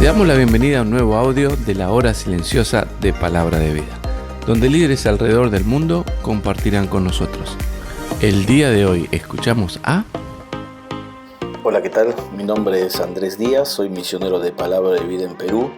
Te damos la bienvenida a un nuevo audio de la hora silenciosa de Palabra de Vida, donde líderes alrededor del mundo compartirán con nosotros. El día de hoy escuchamos a... Hola, ¿qué tal? Mi nombre es Andrés Díaz, soy misionero de Palabra de Vida en Perú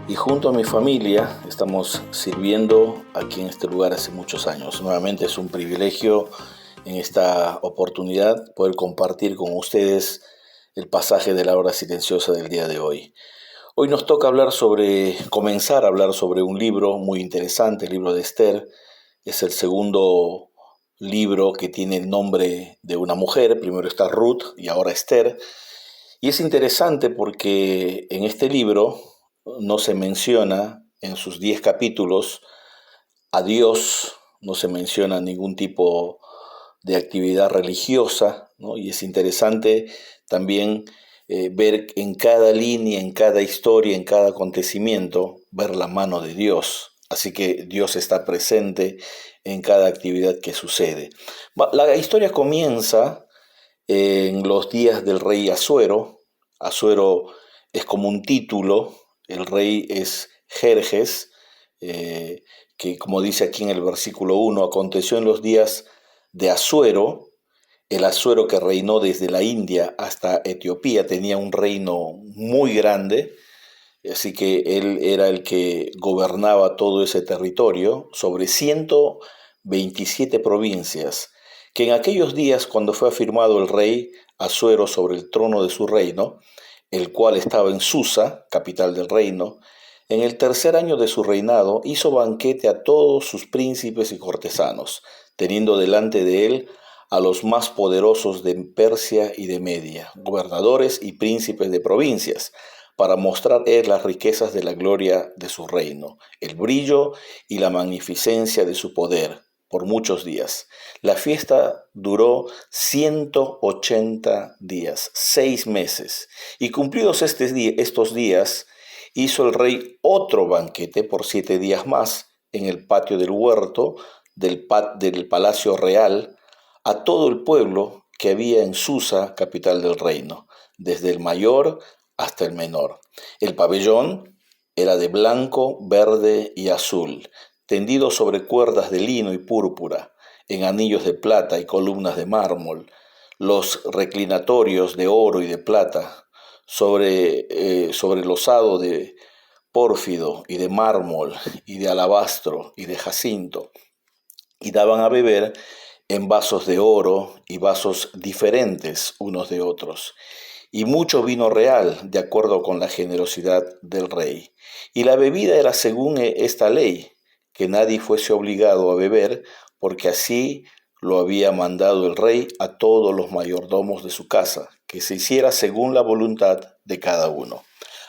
y junto a mi familia estamos sirviendo aquí en este lugar hace muchos años. Nuevamente es un privilegio en esta oportunidad poder compartir con ustedes el pasaje de la hora silenciosa del día de hoy. Hoy nos toca comenzar a hablar sobre un libro muy interesante, el libro de Esther. Es el segundo libro que tiene el nombre de una mujer. Primero está Ruth y ahora Esther. Y es interesante porque en este libro no se menciona en sus 10 capítulos a Dios, no se menciona ningún tipo de actividad religiosa, ¿no? Y es interesante también ver en cada línea, en cada historia, en cada acontecimiento, ver la mano de Dios. Así que Dios está presente en cada actividad que sucede. La historia comienza en los días del rey Asuero. Asuero es como un título, el rey es Jerjes, que como dice aquí en el versículo 1, aconteció en los días de Asuero. El Asuero que reinó desde la India hasta Etiopía tenía un reino muy grande, así que él era el que gobernaba todo ese territorio sobre 127 provincias, que en aquellos días cuando fue afirmado el rey Asuero sobre el trono de su reino, el cual estaba en Susa, capital del reino, en el tercer año de su reinado hizo banquete a todos sus príncipes y cortesanos, teniendo delante de él a los más poderosos de Persia y de Media, gobernadores y príncipes de provincias, para mostrar las riquezas de la gloria de su reino, el brillo y la magnificencia de su poder, por muchos días. La fiesta duró 180 días, 6 meses, y cumplidos estos días, hizo el rey otro banquete por 7 días más en el patio del huerto del palacio real, a todo el pueblo que había en Susa, capital del reino, desde el mayor hasta el menor. El pabellón era de blanco, verde y azul, tendido sobre cuerdas de lino y púrpura, en anillos de plata y columnas de mármol, los reclinatorios de oro y de plata, sobre losado de pórfido y de mármol y de alabastro y de jacinto, y daban a beber en vasos de oro y vasos diferentes unos de otros, y mucho vino real, de acuerdo con la generosidad del rey. Y la bebida era según esta ley, que nadie fuese obligado a beber, porque así lo había mandado el rey a todos los mayordomos de su casa, que se hiciera según la voluntad de cada uno.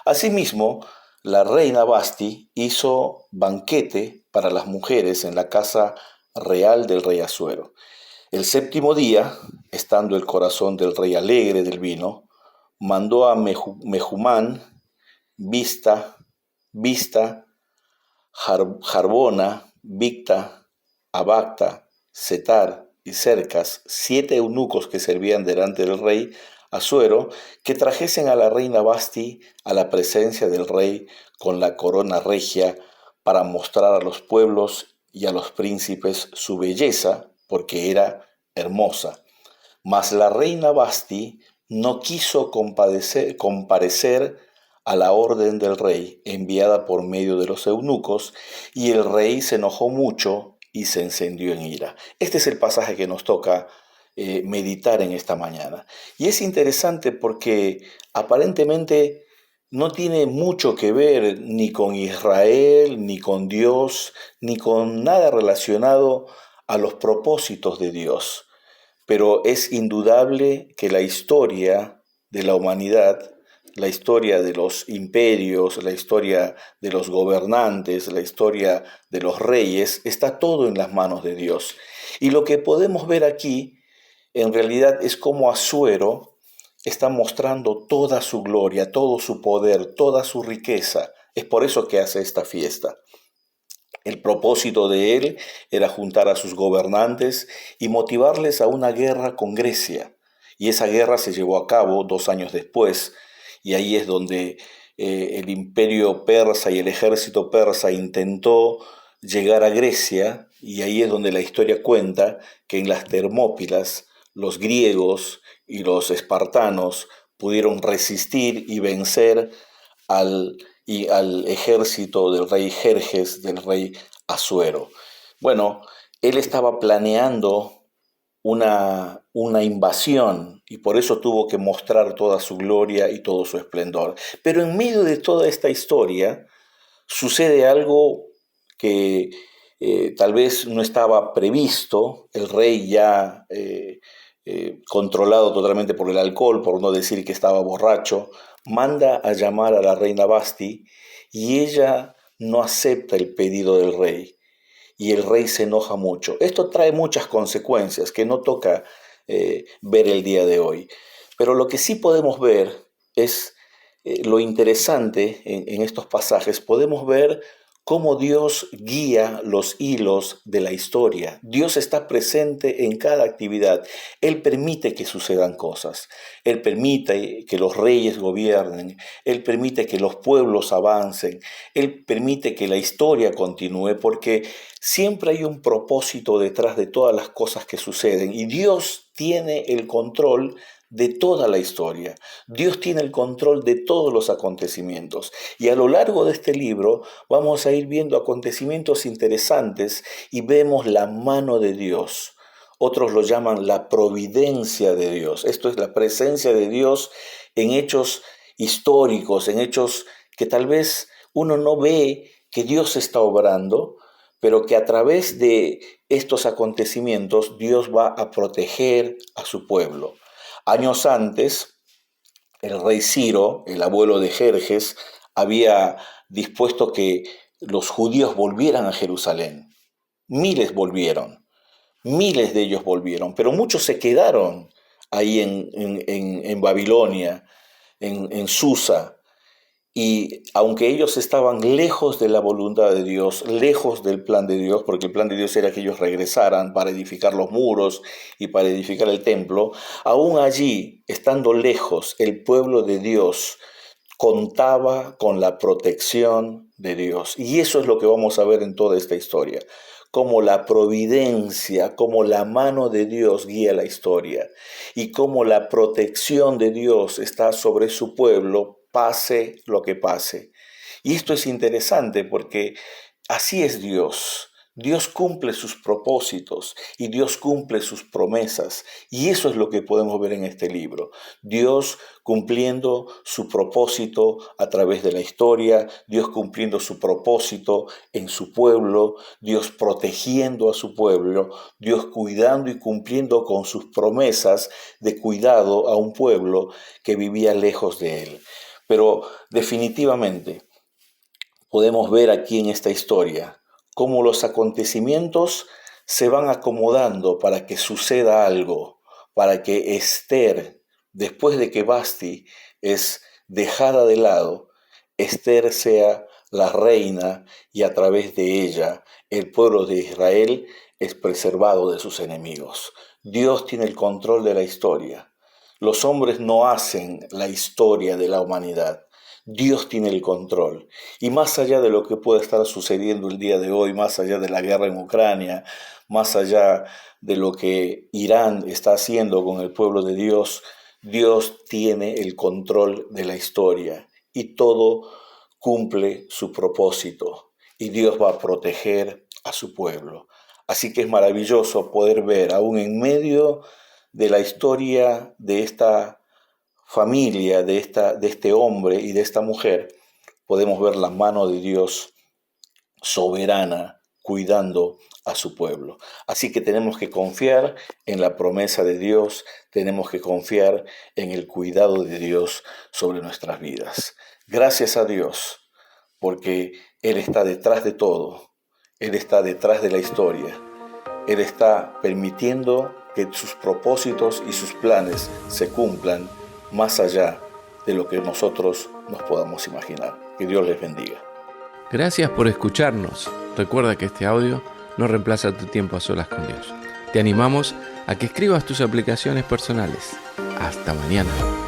Asimismo, la reina Vasti hizo banquete para las mujeres en la casa real del rey Asuero. El séptimo día, estando el corazón del rey alegre del vino, mandó a Mehumán, Vista, Jarbona, Bicta, Abacta, Setar y Cercas, 7 eunucos que servían delante del rey Asuero, que trajesen a la reina Vasti a la presencia del rey con la corona regia, para mostrar a los pueblos y a los príncipes su belleza, porque era hermosa. Mas la reina Vasti no quiso comparecer a la orden del rey enviada por medio de los eunucos, y el rey se enojó mucho y se encendió en ira. Este es el pasaje que nos toca meditar en esta mañana. Y es interesante porque aparentemente no tiene mucho que ver ni con Israel, ni con Dios, ni con nada relacionado a los propósitos de Dios. Pero es indudable que la historia de la humanidad, la historia de los imperios, la historia de los gobernantes, la historia de los reyes, está todo en las manos de Dios. Y lo que podemos ver aquí, en realidad, es cómo Asuero está mostrando toda su gloria, todo su poder, toda su riqueza. Es por eso que hace esta fiesta. El propósito de él era juntar a sus gobernantes y motivarles a una guerra con Grecia. Y esa guerra se llevó a cabo 2 años después, y ahí es donde el imperio persa y el ejército persa intentó llegar a Grecia, y ahí es donde la historia cuenta que en las Termópilas los griegos y los espartanos pudieron resistir y vencer al ejército del rey Jerjes, del rey Asuero. Bueno, él estaba planeando una invasión y por eso tuvo que mostrar toda su gloria y todo su esplendor. Pero en medio de toda esta historia sucede algo que tal vez no estaba previsto. El rey ya controlado totalmente por el alcohol, por no decir que estaba borracho, manda a llamar a la reina Vasti y ella no acepta el pedido del rey. Y el rey se enoja mucho. Esto trae muchas consecuencias que no toca ver el día de hoy. Pero lo que sí podemos ver es lo interesante en estos pasajes. Podemos ver cómo Dios guía los hilos de la historia. Dios está presente en cada actividad. Él permite que sucedan cosas. Él permite que los reyes gobiernen. Él permite que los pueblos avancen. Él permite que la historia continúe porque siempre hay un propósito detrás de todas las cosas que suceden. Y Dios tiene el control de toda la historia. Dios tiene el control de todos los acontecimientos. Y a lo largo de este libro vamos a ir viendo acontecimientos interesantes y vemos la mano de Dios. Otros lo llaman la providencia de Dios. Esto es la presencia de Dios en hechos históricos, en hechos que tal vez uno no ve que Dios está obrando, pero que a través de estos acontecimientos Dios va a proteger a su pueblo. Años antes, el rey Ciro, el abuelo de Jerjes, había dispuesto que los judíos volvieran a Jerusalén. Miles de ellos volvieron, pero muchos se quedaron ahí en Babilonia, en Susa. Y aunque ellos estaban lejos de la voluntad de Dios, lejos del plan de Dios, porque el plan de Dios era que ellos regresaran para edificar los muros y para edificar el templo, aún allí, estando lejos, el pueblo de Dios contaba con la protección de Dios. Y eso es lo que vamos a ver en toda esta historia. Cómo la providencia, cómo la mano de Dios guía la historia y cómo la protección de Dios está sobre su pueblo, pase lo que pase. Y esto es interesante porque así es Dios. Dios cumple sus propósitos y Dios cumple sus promesas. Y eso es lo que podemos ver en este libro. Dios cumpliendo su propósito a través de la historia, Dios cumpliendo su propósito en su pueblo, Dios protegiendo a su pueblo, Dios cuidando y cumpliendo con sus promesas de cuidado a un pueblo que vivía lejos de él. Pero definitivamente podemos ver aquí en esta historia cómo los acontecimientos se van acomodando para que suceda algo, para que Esther, después de que Vasti es dejada de lado, Esther sea la reina y a través de ella el pueblo de Israel es preservado de sus enemigos. Dios tiene el control de la historia. Los hombres no hacen la historia de la humanidad. Dios tiene el control. Y más allá de lo que pueda estar sucediendo el día de hoy, más allá de la guerra en Ucrania, más allá de lo que Irán está haciendo con el pueblo de Dios, Dios tiene el control de la historia y todo cumple su propósito. Y Dios va a proteger a su pueblo. Así que es maravilloso poder ver, aún en medio de la historia de esta familia, de este hombre y de esta mujer, podemos ver la mano de Dios soberana cuidando a su pueblo. Así que tenemos que confiar en la promesa de Dios, tenemos que confiar en el cuidado de Dios sobre nuestras vidas. Gracias a Dios, porque Él está detrás de todo, Él está detrás de la historia, Él está permitiendo que sus propósitos y sus planes se cumplan más allá de lo que nosotros nos podamos imaginar. Que Dios les bendiga. Gracias por escucharnos. Recuerda que este audio no reemplaza tu tiempo a solas con Dios. Te animamos a que escribas tus aplicaciones personales. Hasta mañana.